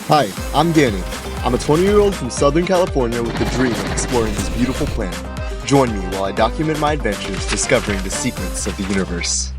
Hi, I'm Danny. I'm a 20-year-old from Southern California with the dream of exploring this beautiful planet. Join me while I document my adventures discovering the secrets of the universe.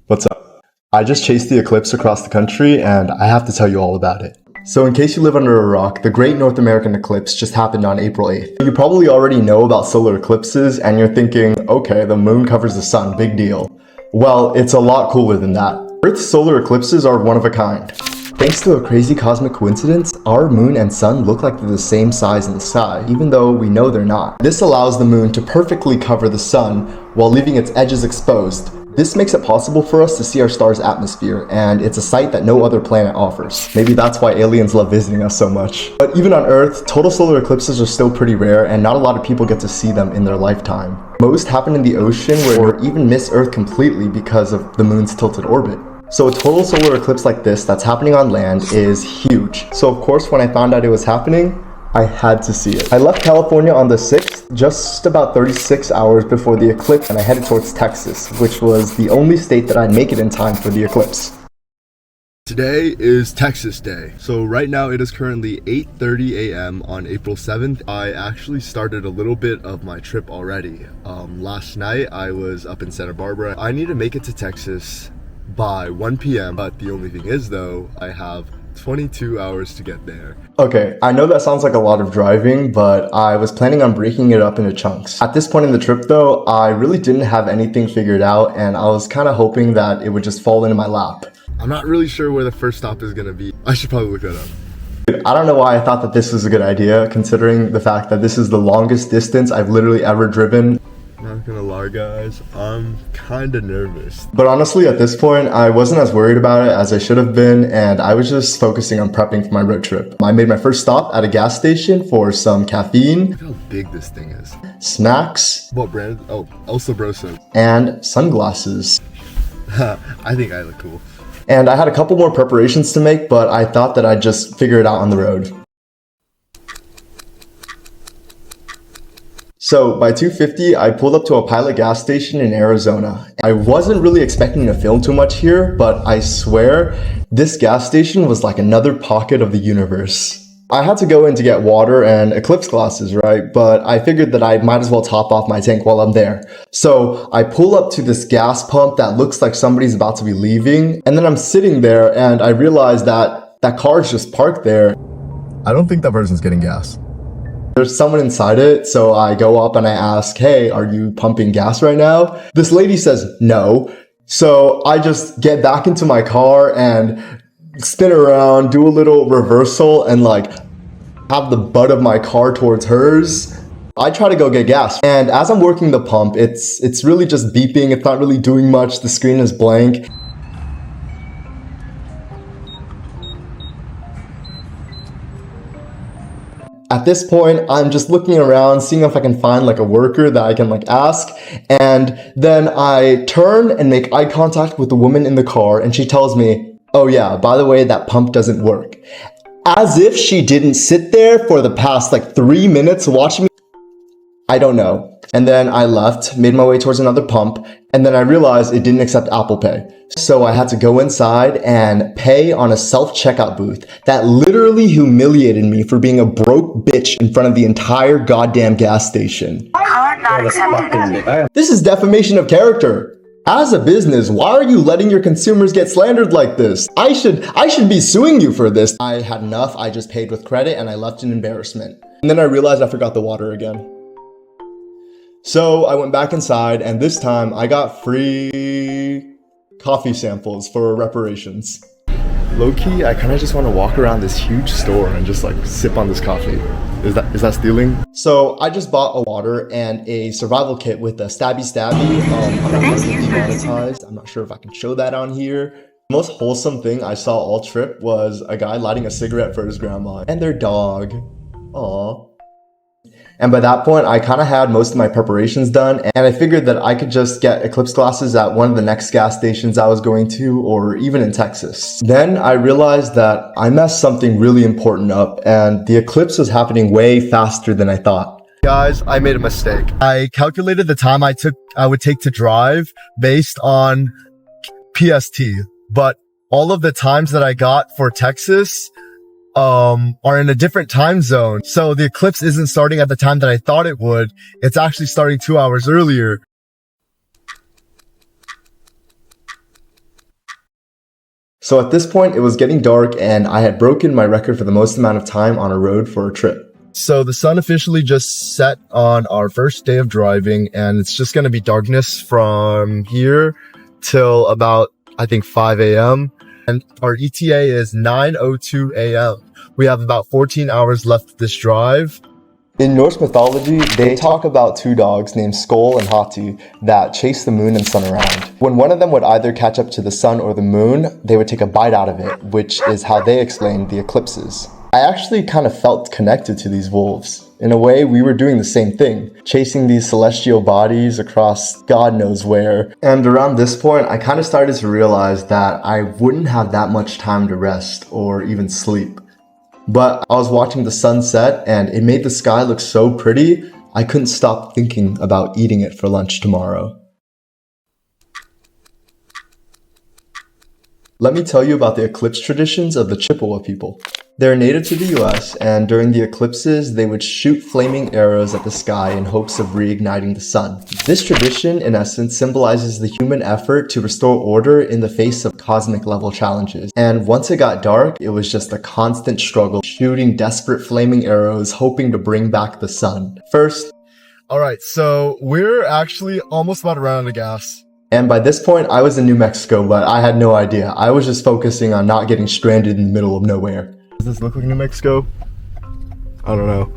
What's up? I just chased the eclipse across the country and I have to tell you all about it. So in case you live under a rock, the Great North American Eclipse just happened on April 8th. You probably already know about solar eclipses and you're thinking, okay, the moon covers the sun, big deal. Well, it's a lot cooler than that. Earth's solar eclipses are one of a kind. Thanks to a crazy cosmic coincidence, our moon and sun look like they're the same size in the sky, even though we know they're not. This allows the moon to perfectly cover the sun while leaving its edges exposed. This makes it possible for us to see our star's atmosphere, and it's a sight that no other planet offers. Maybe that's why aliens love visiting us so much. But even on Earth, total solar eclipses are still pretty rare, and not a lot of people get to see them in their lifetime. Most happen in the ocean, or even miss Earth completely because of the moon's tilted orbit. So a total solar eclipse like this that's happening on land is huge. So of course, when I found out it was happening, I had to see it. I left California on the 6th, just about 36 hours before the eclipse, and I headed towards Texas, which was the only state that I'd make it in time for the eclipse. Today is Texas Day. So right now it is currently 8:30 a.m. on April 7th. I actually started a little bit of my trip already. Last night I was up in Santa Barbara. I need to make it to Texas by 1 p.m. But the only thing is though, I have 22 hours to get there. Okay, I know that sounds like a lot of driving, but I was planning on breaking it up into chunks. At this point in the trip though, I really didn't have anything figured out and I was kind of hoping that it would just fall into my lap. I'm not really sure where the first stop is gonna be. I should probably look that up. Dude, I don't know why I thought that this was a good idea, considering the fact that this is the longest distance I've literally ever driven. Not gonna lie guys, I'm kinda nervous. But honestly, at this point, I wasn't as worried about it as I should have been, and I was just focusing on prepping for my road trip. I made my first stop at a gas station for some caffeine. Look how big this thing is. Snacks. What brand? Oh, El Sabroso. And sunglasses. I think I look cool. And I had a couple more preparations to make, but I thought that I'd just figure it out on the road. So by 2:50, I pulled up to a Pilot gas station in Arizona. I wasn't really expecting to film too much here, but I swear this gas station was like another pocket of the universe. I had to go in to get water and eclipse glasses, right? But I figured that I might as well top off my tank while I'm there. So I pull up to this gas pump that looks like somebody's about to be leaving. And then I'm sitting there and I realize that that car's just parked there. I don't think that person's getting gas. There's someone inside it, so I go up and I ask, hey, are you pumping gas right now? This lady says no. So I just get back into my car and spin around, do a little reversal and like have the butt of my car towards hers. I try to go get gas. And as I'm working the pump, it's really just beeping. It's not really doing much. The screen is blank. At this point, I'm just looking around, seeing if I can find like a worker that I can like ask. And then I turn and make eye contact with the woman in the car and she tells me, oh yeah, by the way, that pump doesn't work. As if she didn't sit there for the past like 3 minutes watching me. I don't know. And then I left, made my way towards another pump, and then I realized it didn't accept Apple Pay. So I had to go inside and pay on a self-checkout booth that literally humiliated me for being a broke bitch in front of the entire goddamn gas station. Card not accepted. This is defamation of character. As a business, why are you letting your consumers get slandered like this? I should be suing you for this. I had enough. I just paid with credit and I left in embarrassment. And then I realized I forgot the water again. So I went back inside and this time I got free coffee samples for reparations. Low-key, I kind of just want to walk around this huge store and just like sip on this coffee. Is that stealing? So I just bought a water and a survival kit with a stabby. I'm not sure if it's demonetized. I'm not sure if I can show that on here. The most wholesome thing I saw all trip was a guy lighting a cigarette for his grandma and their dog. Aww. And by that point, I kind of had most of my preparations done and I figured that I could just get eclipse glasses at one of the next gas stations I was going to, or even in Texas. Then I realized that I messed something really important up and the eclipse was happening way faster than I thought. Guys, I made a mistake. I calculated the time I would take to drive based on PST, but all of the times that I got for Texas are in a different time zone. So the eclipse isn't starting at the time that I thought it would. It's actually starting 2 hours earlier. So at this point, it was getting dark and I had broken my record for the most amount of time on a road for a trip. So the sun officially just set on our first day of driving, and it's just going to be darkness from here till about, I think, 5 a.m. And our ETA is 9:02 a.m. We have about 14 hours left of this drive. In Norse mythology, they talk about two dogs named Skoll and Hati that chase the moon and sun around. When one of them would either catch up to the sun or the moon, they would take a bite out of it, which is how they explain the eclipses. I actually kind of felt connected to these wolves. In a way, we were doing the same thing, chasing these celestial bodies across God knows where. And around this point, I kind of started to realize that I wouldn't have that much time to rest or even sleep. But I was watching the sunset and it made the sky look so pretty, I couldn't stop thinking about eating it for lunch tomorrow. Let me tell you about the eclipse traditions of the Chippewa people. They're native to the US, and during the eclipses, they would shoot flaming arrows at the sky in hopes of reigniting the sun. This tradition, in essence, symbolizes the human effort to restore order in the face of cosmic level challenges. And once it got dark, it was just a constant struggle, shooting desperate flaming arrows, hoping to bring back the sun. First, Alright, so we're actually almost about to run out of gas. and by this point, I was in New Mexico, but I had no idea. I was just focusing on not getting stranded in the middle of nowhere. Does this look like New Mexico? I don't know.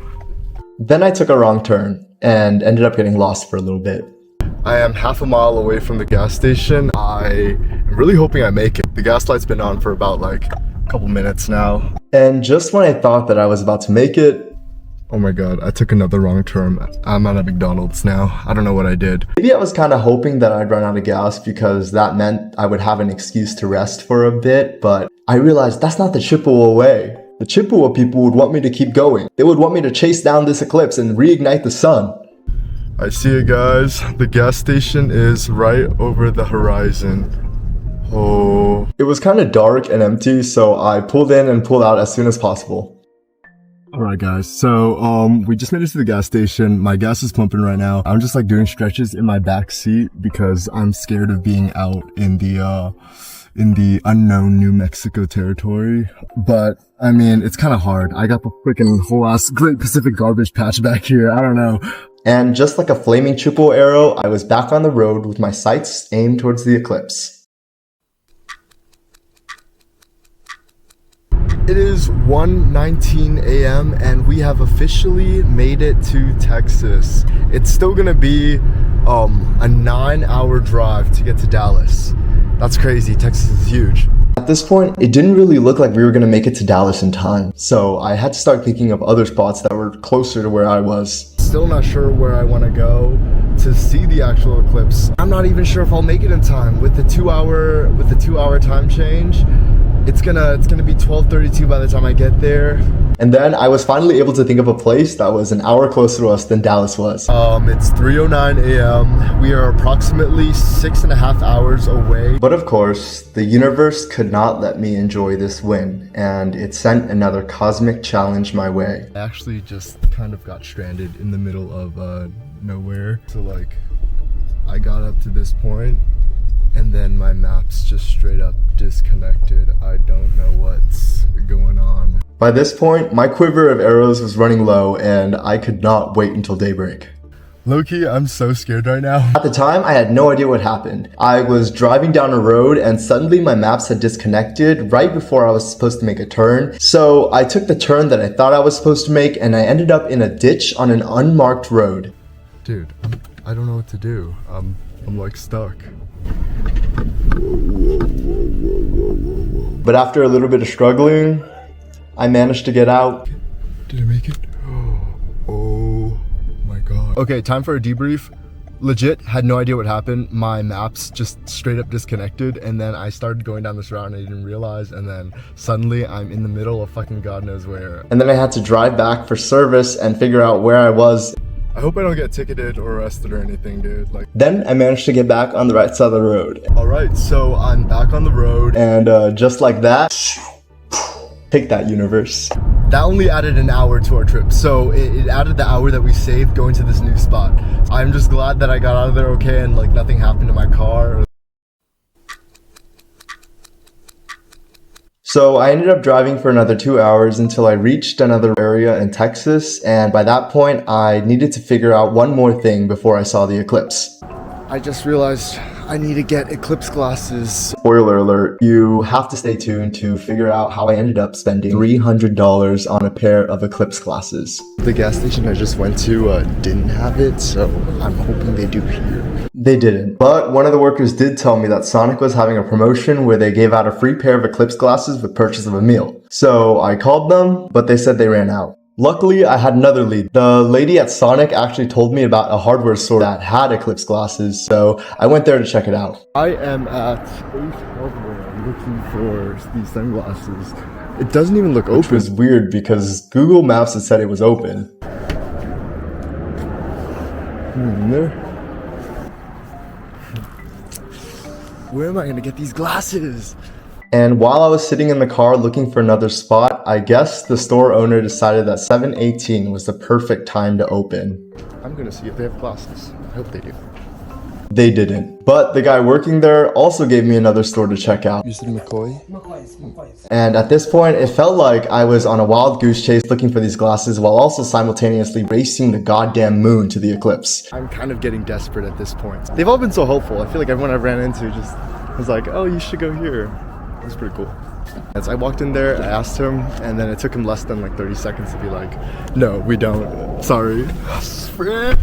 Then I took a wrong turn and ended up getting lost for a little bit. I am half a mile away from the gas station. I am really hoping I make it. The gas light's been on for about like a couple minutes now. And just when I thought that I was about to make it, Oh my god, I took another wrong turn. I'm at a McDonald's now. I don't know what I did. maybe I was kind of hoping that I'd run out of gas because that meant I would have an excuse to rest for a bit, but I realized that's not the Chippewa way. The Chippewa people would want me to keep going. They would want me to chase down this eclipse and reignite the sun. I see it, guys. The gas station is right over the horizon. Oh. It was kind of dark and empty, so I pulled in and pulled out as soon as possible. Alright guys, so we just made it to the gas station. My gas is pumping right now. I'm just like doing stretches in my back seat because I'm scared of being out in the unknown New Mexico territory. But I mean, it's kind of hard. I got the freaking whole ass Great Pacific garbage patch back here. I don't know. And just like a flaming Chippewa arrow, I was back on the road with my sights aimed towards the eclipse. It is 1:19 a.m. and we have officially made it to Texas. It's still gonna be a 9-hour drive to get to Dallas. That's crazy. Texas is huge. At this point, it didn't really look like we were going to make it to Dallas in time, so I had to start thinking of other spots that were closer to where I was. Still not sure where I want to go to see the actual eclipse. I'm not even sure if I'll make it in time with the 2-hour time change. It's gonna be 12:32 by the time I get there. And then I was finally able to think of a place that was an hour closer to us than Dallas was. It's 3:09 a.m. We are approximately 6.5 hours away. But of course, the universe could not let me enjoy this win, and it sent another cosmic challenge my way. I actually just kind of got stranded in the middle of nowhere. So like, I got up to this point, and then my maps just straight up disconnected. I don't know what's going on. By this point, my quiver of arrows was running low, and I could not wait until daybreak. Low-key, I'm so scared right now. At the time, I had no idea what happened. I was driving down a road and suddenly my maps had disconnected right before I was supposed to make a turn. So I took the turn that I thought I was supposed to make and I ended up in a ditch on an unmarked road. Dude, I don't know what to do. I'm like stuck. But after a little bit of struggling, I managed to get out. Did I make it? Oh my god. Okay, time for a debrief. Legit, had no idea what happened. My maps just straight up disconnected, and then I started going down this route and I didn't realize, and then suddenly I'm in the middle of fucking God knows where. And then I had to drive back for service and figure out where I was. I hope I don't get ticketed or arrested or anything, dude. Like. Then I managed to get back on the right side of the road. Alright, so I'm back on the road. And just like that, take that, universe. That only added an hour to our trip. So it added the hour that we saved going to this new spot. I'm just glad that I got out of there okay and like nothing happened to my car. So I ended up driving for another 2 hours until I reached another area in Texas, and by that point I needed to figure out one more thing before I saw the eclipse. I just realized I need to get eclipse glasses. Spoiler alert, you have to stay tuned to figure out how I ended up spending $300 on a pair of eclipse glasses. The gas station I just went to didn't have it, so I'm hoping they do here. They didn't, but one of the workers did tell me that Sonic was having a promotion where they gave out a free pair of eclipse glasses with purchase of a meal. So I called them, but they said they ran out. Luckily, I had another lead. The lady at Sonic actually told me about a hardware store that had eclipse glasses, so I went there to check it out. I am at Ace Hardware looking for these sunglasses. It doesn't even look Which open. was weird because Google Maps had said it was open. In there. Where am I gonna get these glasses? And while I was sitting in the car looking for another spot, I guess the store owner decided that 7:18 was the perfect time to open. I'm gonna see if they have glasses. I hope they do. They didn't. But the guy working there also gave me another store to check out. You said McCoy? And at this point, it felt like I was on a wild goose chase looking for these glasses while also simultaneously racing the goddamn moon to the eclipse. I'm kind of getting desperate at this point. They've all been so helpful. I feel like everyone I've ran into just was like, oh, you should go here. It was pretty cool. As I walked in there, I asked him, and then it took him less than like 30 seconds to be like, no, we don't. Sorry. Frick.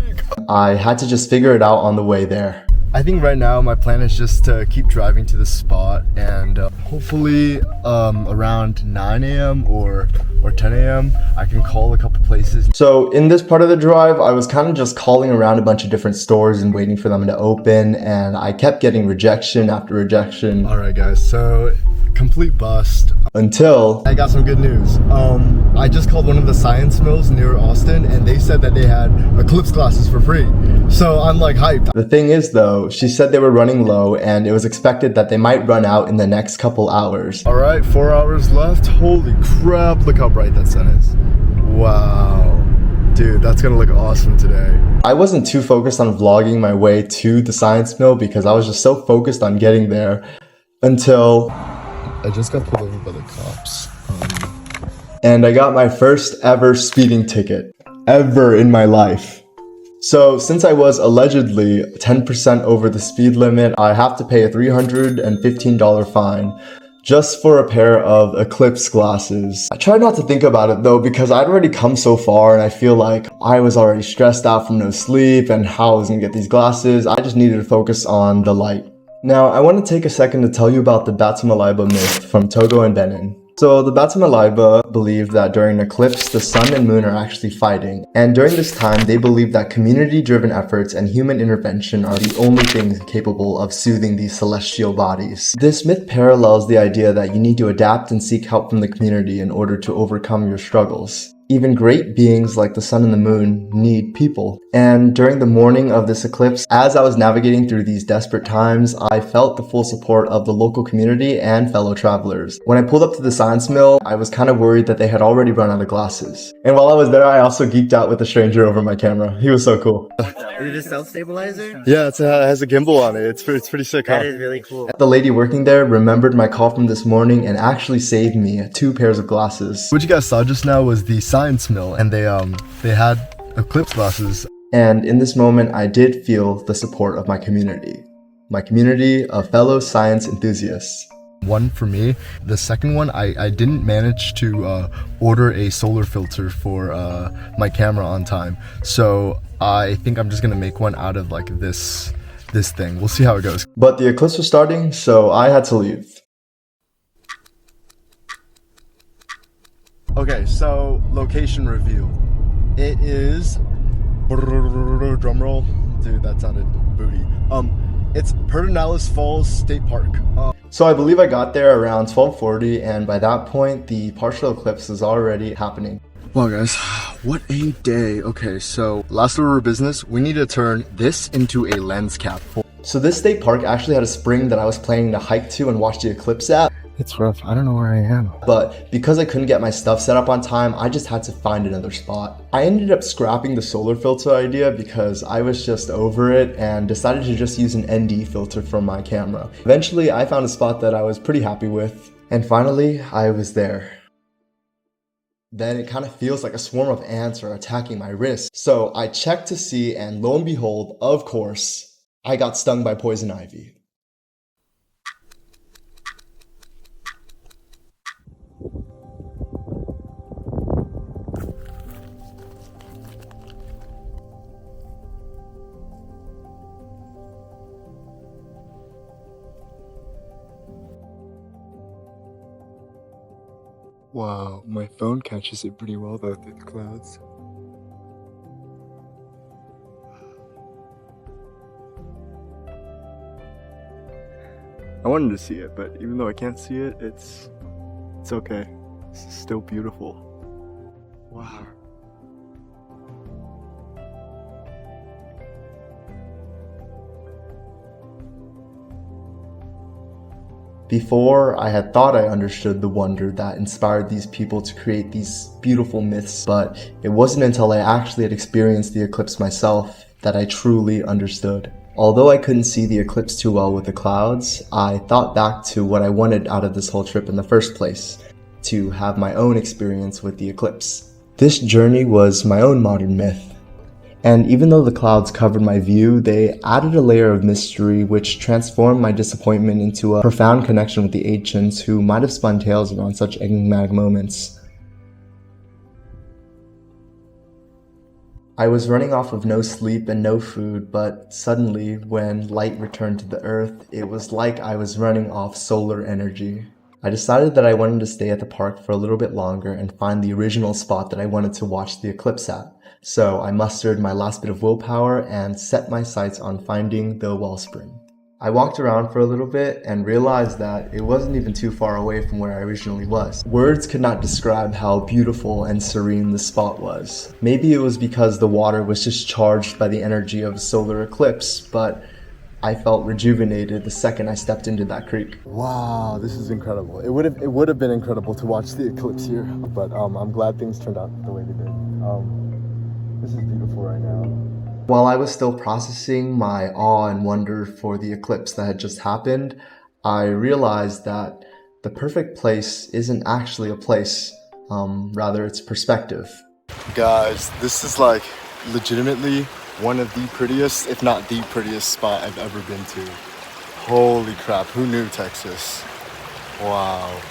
I had to just figure it out on the way there. I think right now my plan is just to keep driving to the spot and hopefully around 9 a.m. or 10 a.m. I can call a couple places. So in this part of the drive, I was kind of just calling around a bunch of different stores and waiting for them to open, and I kept getting rejection after rejection. Alright guys, so complete bust. Until I got some good news. I just called one of the science mills near Austin and they said that they had eclipse glasses for free. So I'm like hyped. the thing is though, she said they were running low and it was expected that they might run out in the next couple hours. Alright, 4 hours left. Holy crap, look how bright that sun is. Wow. Dude, that's gonna look awesome today. I wasn't too focused on vlogging my way to the science mill because I was just so focused on getting there until I just got pulled over by the cops. and I got my first ever speeding ticket ever in my life. So since I was allegedly 10% over the speed limit, I have to pay a $315 fine just for a pair of eclipse glasses. I tried not to think about it though because I'd already come so far and I feel like I was already stressed out from no sleep and how I was gonna get these glasses. I just needed to focus on the light. Now, I want to take a second to tell you about the Batamalaiba myth from Togo and Benin. So, the Batamalaiba believed that during an eclipse, the sun and moon are actually fighting. And during this time, they believed that community-driven efforts and human intervention are the only things capable of soothing these celestial bodies. This myth parallels the idea that you need to adapt and seek help from the community in order to overcome your struggles. Even great beings like the sun and the moon need people. And during the morning of this eclipse, as I was navigating through these desperate times, I felt the full support of the local community and fellow travelers. When I pulled up to the science mill, I was kind of worried that they had already run out of glasses. And while I was there, I also geeked out with a stranger over my camera. He was so cool. Is it a self-stabilizer? Yeah, it has a gimbal on it. It's pretty sick, huh? That is really cool. The lady working there remembered my call from this morning and actually saved me 2 pairs of glasses. What you guys saw just now was the science mill, and they had eclipse glasses. And in this moment, I did feel the support of my community of fellow science enthusiasts. One for me. The second one, I didn't manage to order a solar filter for my camera on time, so I think I'm just gonna make one out of like this thing. We'll see how it goes. But the eclipse was starting, so I had to leave. Okay, so location review. It is drum roll. Dude, that sounded booty. It's Pedernales Falls State Park. So I believe I got there around 12:40, and by that point, the partial eclipse was already happening. Well, guys, What a day. Okay, so last order of business, we need to turn this into a lens cap. So this state park actually had a spring that I was planning to hike to and watch the eclipse at. It's rough. I don't know where I am. But because I couldn't get my stuff set up on time, I just had to find another spot. I ended up scrapping the solar filter idea because I was just over it and decided to just use an ND filter from my camera. Eventually, I found a spot that I was pretty happy with. And finally, I was there. Then it kind of feels like a swarm of ants are attacking my wrist. So I checked to see, and lo and behold, of course, I got stung by poison ivy. Wow, my phone catches it pretty well though through the clouds. I wanted to see it, but even though I can't see it, it's okay. It's still beautiful. Wow. Before, I had thought I understood the wonder that inspired these people to create these beautiful myths, but it wasn't until I actually had experienced the eclipse myself that I truly understood. Although I couldn't see the eclipse too well with the clouds, I thought back to what I wanted out of this whole trip in the first place, to have my own experience with the eclipse. This journey was my own modern myth. And even though the clouds covered my view, they added a layer of mystery which transformed my disappointment into a profound connection with the ancients who might have spun tales around such enigmatic moments. I was running off of no sleep and no food, but suddenly, when light returned to the earth, it was like I was running off solar energy. I decided that I wanted to stay at the park for a little bit longer and find the original spot that I wanted to watch the eclipse at. So I mustered my last bit of willpower and set my sights on finding the wellspring. I walked around for a little bit and realized that it wasn't even too far away from where I originally was. Words could not describe how beautiful and serene the spot was. Maybe it was because the water was just charged by the energy of a solar eclipse, but I felt rejuvenated the second I stepped into that creek. Wow, this is incredible. It would have been incredible to watch the eclipse here, but I'm glad things turned out the way they did. This is beautiful right now. While I was still processing my awe and wonder for the eclipse that had just happened, I realized that the perfect place isn't actually a place, rather it's perspective. Guys, this is like legitimately one of the prettiest, if not the prettiest spot I've ever been to. Holy crap, who knew Texas? Wow.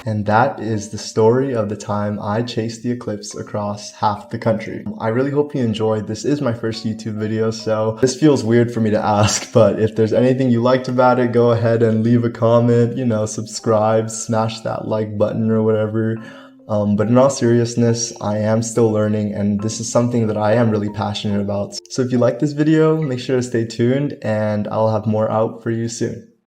And that is the story of the time I chased the eclipse across half the country. I really hope you enjoyed. This is my first YouTube video, so this feels weird for me to ask, but if there's anything you liked about it, go ahead and leave a comment, subscribe, smash that like button or whatever. But in all seriousness, I am still learning, and this is something that I am really passionate about. So if you like this video, make sure to stay tuned, and I'll have more out for you soon.